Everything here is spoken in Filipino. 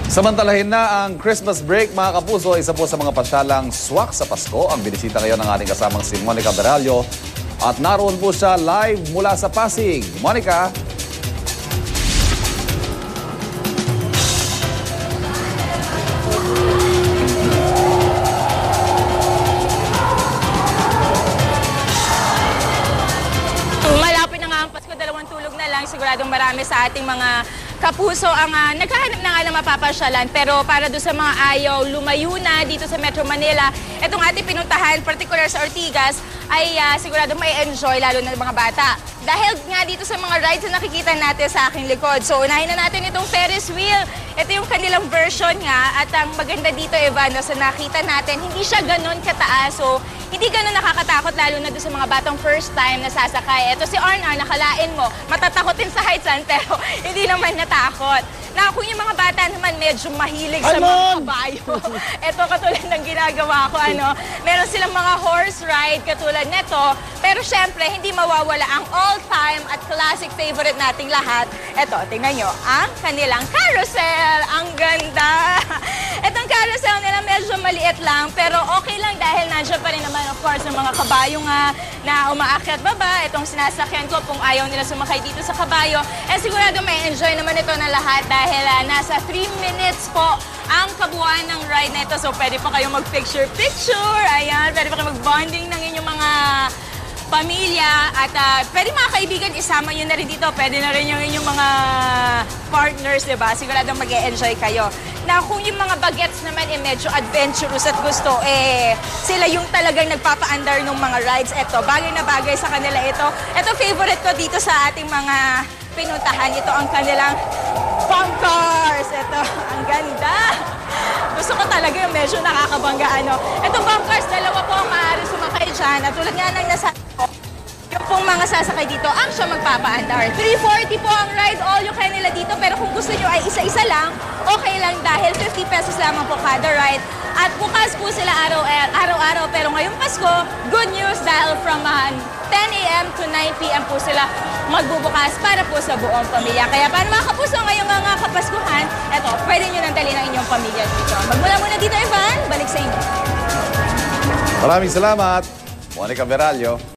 Samantalahin na ang Christmas break, mga kapuso. Isa po sa mga pasyalang swak sa Pasko ang binisita ngayon ng ating kasamang si Monica Berallo. At naroon po siya live mula sa Pasig. Monica? Malapit na nga ang Pasko, 2 tulog na lang. Siguradong marami sa ating mga kapuso ang naghahanap na nga ng mapapasyalan. Pero para doon sa mga ayaw lumayo na dito sa Metro Manila, itong ating pinuntahan, particular sa Ortigas, ay siguradong may enjoy lalo na ng mga bata. Dahil nga dito sa mga rides na nakikita natin sa aking likod. So unahin na natin itong Ferris wheel. Ito yung kanilang version nga. At ang maganda dito, Evano, sa nakita natin, hindi siya ganun kataas. So hindi ganun nakakatakot lalo na doon sa mga batang first time na sasakay. Ito si Arnar, nakalain mo, matatakotin sa heights pero hindi naman natakot. Na kung yung mga bata naman medyo mahilig sa mga kabayo. Ito katulad ng ginagawa ko, meron silang mga horse ride katulad nito. Pero syempre, hindi mawawala ang all-time at classic favorite nating lahat. Ito, tingnan nyo, ang kanilang carousel. Ang ganda! Itong carousel nila medyo maliit lang, pero okay lang dahil nandiyan pa rin naman, of course, ng mga kabayo nga na umaakyat baba. Itong sinasakyan ko kung ayaw nila sumakay dito sa kabayo. Sigurado may enjoy naman ito na lahat dahil nasa 3 minutes po ang kabuuan ng ride na ito. So pwede pa kayong mag-picture-picture. Ayan, pwede pa kayong mag-bonding ng inyong mga pamilya at pwede mga kaibigan isama nyo na rin dito. Pwede na rin yung inyong mga partners, diba? Siguradong mag-e-enjoy kayo. Na kung yung mga bagets naman medyo adventurous at gusto, sila yung talagang nagpapa-andar ng mga rides. Ito, bagay na bagay sa kanila ito. Ito, favorite ko dito sa ating mga pinuntahan. Ito ang kanilang bump cars. Ito, ang ganda. Gusto ko talaga yung medyo nakakabangga. Ito, bump cars, dalawa po ang maaari sumakay dyan. At tulad nga ng nasa yung pong mga sasakay dito, ang siya magpapaandar. 340 po ang ride, all you can nila dito. Pero kung gusto nyo ay isa-isa lang, okay lang dahil 50 pesos lamang po kada ride. At bukas po sila araw-araw. Pero ngayong Pasko, good news dahil from 10 a.m. to 9 p.m. po sila magbubukas para po sa buong pamilya. Kaya para mga kapuso ngayong mga kapaskuhan, eto, pwede nyo nang dalhin ang inyong pamilya dito. Magmula muna dito, Ivan. Balik sa inyo. Maraming salamat, Monica Berallo.